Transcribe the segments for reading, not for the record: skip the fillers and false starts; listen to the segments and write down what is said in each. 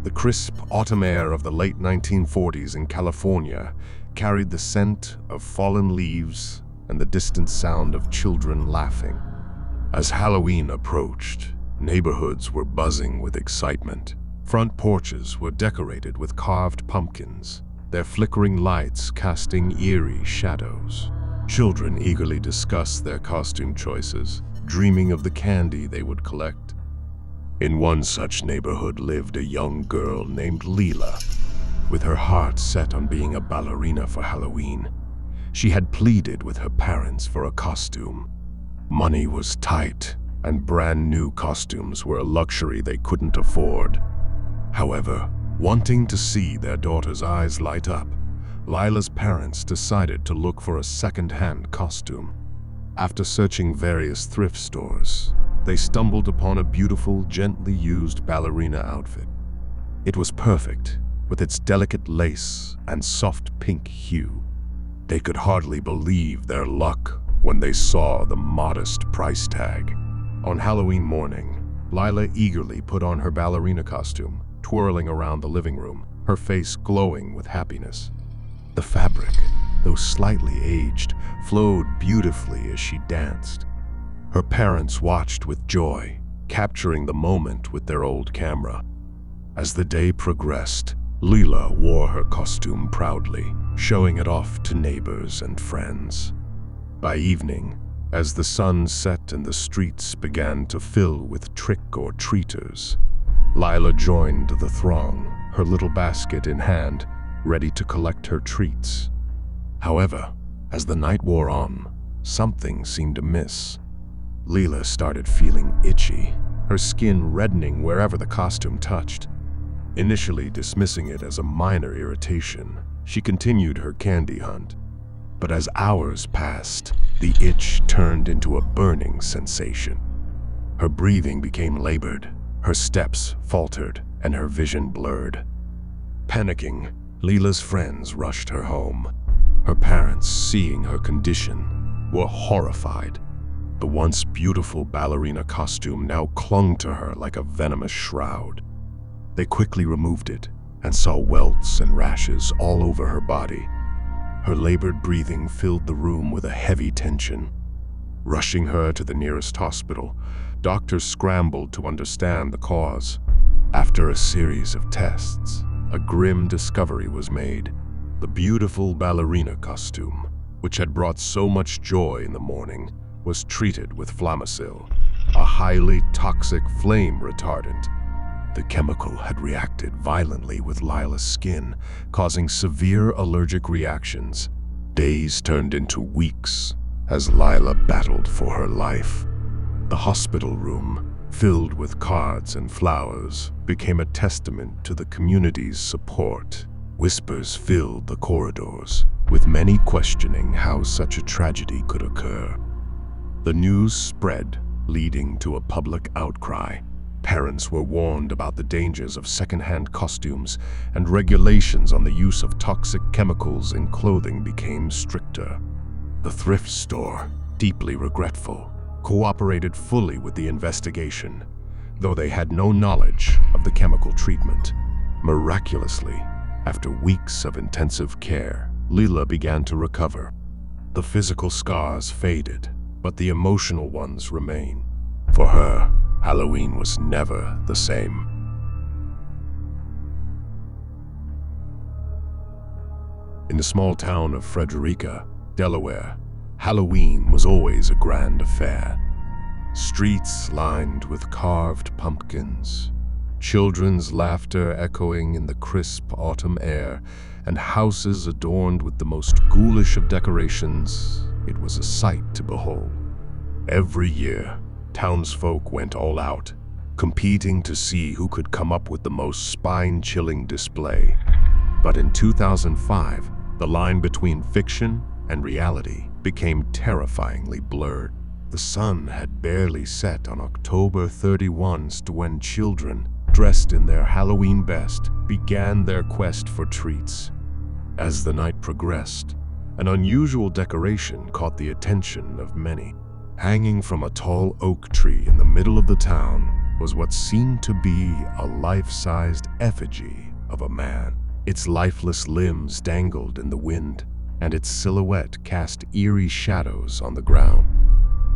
The crisp autumn air of the late 1940s in California carried the scent of fallen leaves and the distant sound of children laughing. As Halloween approached, neighborhoods were buzzing with excitement. Front porches were decorated with carved pumpkins, their flickering lights casting eerie shadows. Children eagerly discussed their costume choices, dreaming of the candy they would collect. In one such neighborhood lived a young girl named Leela. With her heart set on being a ballerina for Halloween, she had pleaded with her parents for a costume. Money was tight, and brand new costumes were a luxury they couldn't afford. However, wanting to see their daughter's eyes light up, Lila's parents decided to look for a second-hand costume. After searching various thrift stores, they stumbled upon a beautiful, gently used ballerina outfit. It was perfect, with its delicate lace and soft pink hue. They could hardly believe their luck when they saw the modest price tag. On Halloween morning, Lila eagerly put on her ballerina costume, twirling around the living room, her face glowing with happiness. The fabric, though slightly aged, flowed beautifully as she danced. Her parents watched with joy, capturing the moment with their old camera. As the day progressed, Leela wore her costume proudly, showing it off to neighbors and friends. By evening, as the sun set and the streets began to fill with trick-or-treaters, Lila joined the throng, her little basket in hand, ready to collect her treats. However, as the night wore on, something seemed amiss. Leela started feeling itchy, her skin reddening wherever the costume touched. Initially dismissing it as a minor irritation, she continued her candy hunt. But as hours passed, the itch turned into a burning sensation. Her breathing became labored, her steps faltered, and her vision blurred. Panicking, Leela's friends rushed her home. Her parents, seeing her condition, were horrified. The once beautiful ballerina costume now clung to her like a venomous shroud. They quickly removed it and saw welts and rashes all over her body. Her labored breathing filled the room with a heavy tension. Rushing her to the nearest hospital, doctors scrambled to understand the cause. After a series of tests, a grim discovery was made. The beautiful ballerina costume, which had brought so much joy in the morning, was treated with Flamicil, a highly toxic flame retardant. The chemical had reacted violently with Lila's skin, causing severe allergic reactions. Days turned into weeks as Lila battled for her life. The hospital room, filled with cards and flowers, became a testament to the community's support. Whispers filled the corridors, with many questioning how such a tragedy could occur. The news spread, leading to a public outcry. Parents were warned about the dangers of second-hand costumes, and regulations on the use of toxic chemicals in clothing became stricter. The thrift store, deeply regretful, cooperated fully with the investigation, though they had no knowledge of the chemical treatment. Miraculously, after weeks of intensive care, Leela began to recover. The physical scars faded, but the emotional ones remain. For her, Halloween was never the same. In the small town of Frederica, Delaware, Halloween was always a grand affair. Streets lined with carved pumpkins, children's laughter echoing in the crisp autumn air, and houses adorned with the most ghoulish of decorations. It was a sight to behold. Every year, townsfolk went all out, competing to see who could come up with the most spine-chilling display. But in 2005, the line between fiction and reality became terrifyingly blurred. The sun had barely set on October 31st when children, dressed in their Halloween best, began their quest for treats. As the night progressed, an unusual decoration caught the attention of many. Hanging from a tall oak tree in the middle of the town was what seemed to be a life-sized effigy of a man. Its lifeless limbs dangled in the wind, and its silhouette cast eerie shadows on the ground.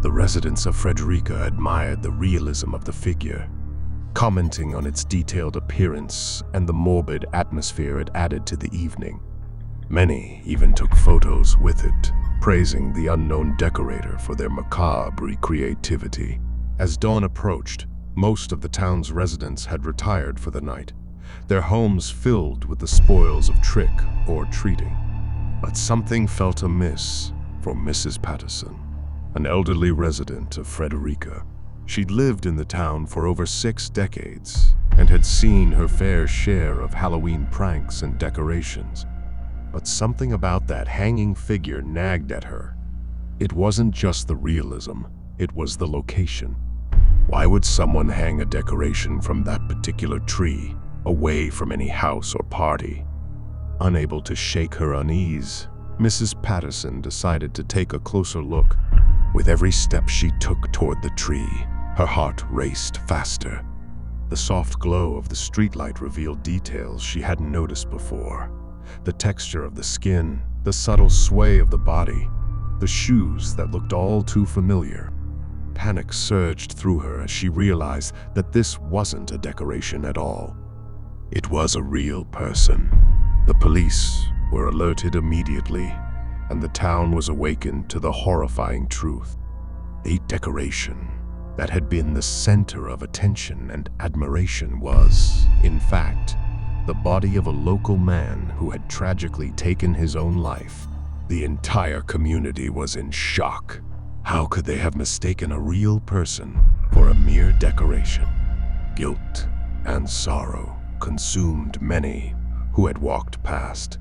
The residents of Frederica admired the realism of the figure, commenting on its detailed appearance and the morbid atmosphere it added to the evening. Many even took photos with it, praising the unknown decorator for their macabre creativity. As dawn approached, most of the town's residents had retired for the night, their homes filled with the spoils of trick or treating. But something felt amiss for Mrs. Patterson, an elderly resident of Frederica. She'd lived in the town for over 6 decades and had seen her fair share of Halloween pranks and decorations. But something about that hanging figure nagged at her. It wasn't just the realism, it was the location. Why would someone hang a decoration from that particular tree, away from any house or party? Unable to shake her unease, Mrs. Patterson decided to take a closer look. With every step she took toward the tree, her heart raced faster. The soft glow of the streetlight revealed details she hadn't noticed before. The texture of the skin, the subtle sway of the body, the shoes that looked all too familiar. Panic surged through her as she realized that this wasn't a decoration at all. It was a real person. The police were alerted immediately, and the town was awakened to the horrifying truth. A decoration that had been the center of attention and admiration was, in fact, the body of a local man who had tragically taken his own life. The entire community was in shock. How could they have mistaken a real person for a mere decoration? Guilt and sorrow consumed many who had walked past,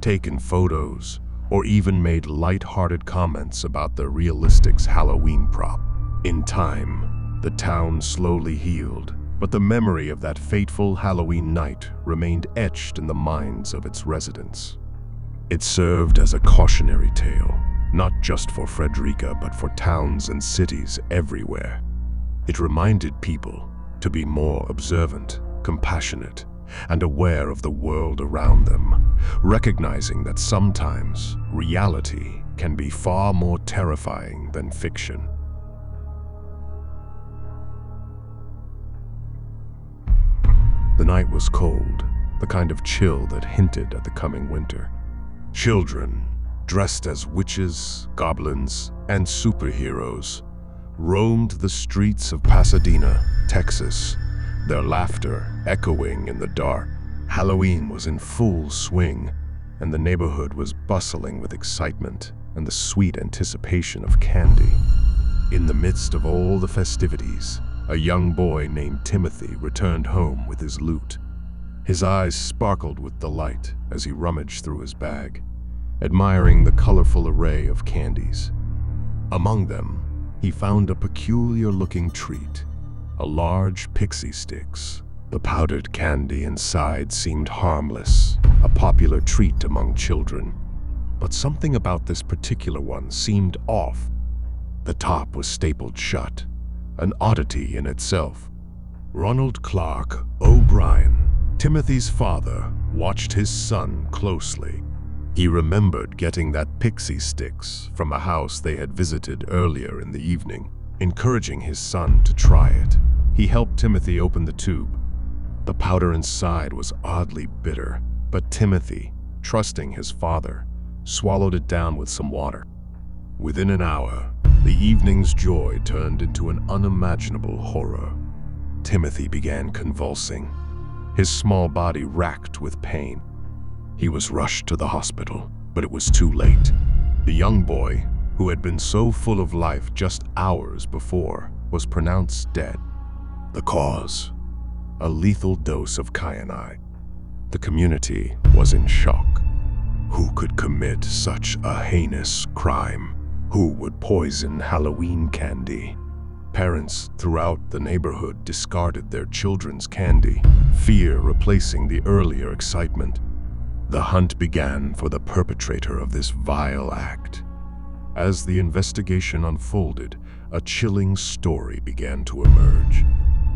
taken photos, or even made light-hearted comments about the realistic's Halloween prop. In time, the town slowly healed, but the memory of that fateful Halloween night remained etched in the minds of its residents. It served as a cautionary tale, not just for Frederica, but for towns and cities everywhere. It reminded people to be more observant, compassionate, and aware of the world around them, recognizing that sometimes reality can be far more terrifying than fiction. The night was cold, the kind of chill that hinted at the coming winter. Children, dressed as witches, goblins, and superheroes, roamed the streets of Pasadena, Texas, their laughter echoing in the dark. Halloween was in full swing, and the neighborhood was bustling with excitement and the sweet anticipation of candy. In the midst of all the festivities, a young boy named Timothy returned home with his loot. His eyes sparkled with delight as he rummaged through his bag, admiring the colorful array of candies. Among them, he found a peculiar-looking treat, a large pixie sticks. The powdered candy inside seemed harmless, a popular treat among children. But something about this particular one seemed off. The top was stapled shut, an oddity in itself. Ronald Clark O'Brien, Timothy's father, watched his son closely. He remembered getting that pixie sticks from a house they had visited earlier in the evening, encouraging his son to try it. He helped Timothy open the tube. The powder inside was oddly bitter, but Timothy, trusting his father, swallowed it down with some water. Within an hour, the evening's joy turned into an unimaginable horror. Timothy began convulsing, his small body racked with pain. He was rushed to the hospital, but it was too late. The young boy, who had been so full of life just hours before, was pronounced dead. The cause? A lethal dose of cyanide. The community was in shock. Who could commit such a heinous crime? Who would poison Halloween candy? Parents throughout the neighborhood discarded their children's candy, fear replacing the earlier excitement. The hunt began for the perpetrator of this vile act. As the investigation unfolded, a chilling story began to emerge.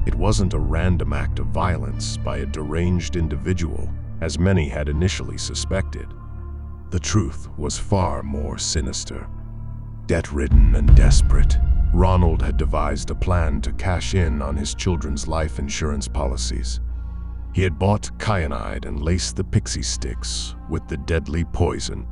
It wasn't a random act of violence by a deranged individual, as many had initially suspected. The truth was far more sinister. Debt-ridden and desperate, Ronald had devised a plan to cash in on his children's life insurance policies. He had bought kyanide and laced the pixie sticks with the deadly poison.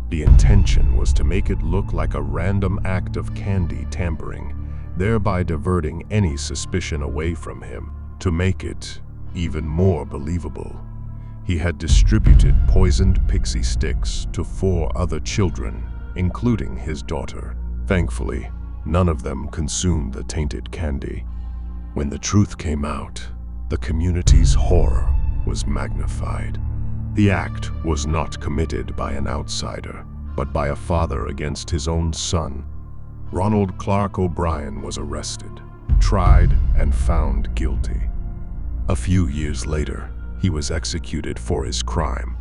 The intention was to make it look like a random act of candy tampering, thereby diverting any suspicion away from him. To make it even more believable, he had distributed poisoned pixie sticks to 4 other children, including his daughter. Thankfully, none of them consumed the tainted candy. When the truth came out, the community's horror was magnified. The act was not committed by an outsider, but by a father against his own son. Ronald Clark O'Brien was arrested, tried, and found guilty. A few years later, he was executed for his crime.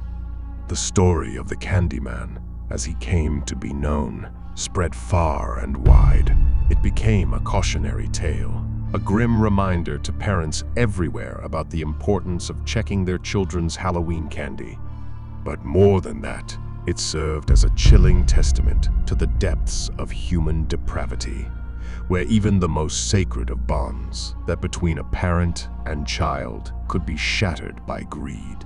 The story of the Candyman, as he came to be known, spread far and wide. It became a cautionary tale, a grim reminder to parents everywhere about the importance of checking their children's Halloween candy. But more than that, it served as a chilling testament to the depths of human depravity, where even the most sacred of bonds, that between a parent and child, could be shattered by greed.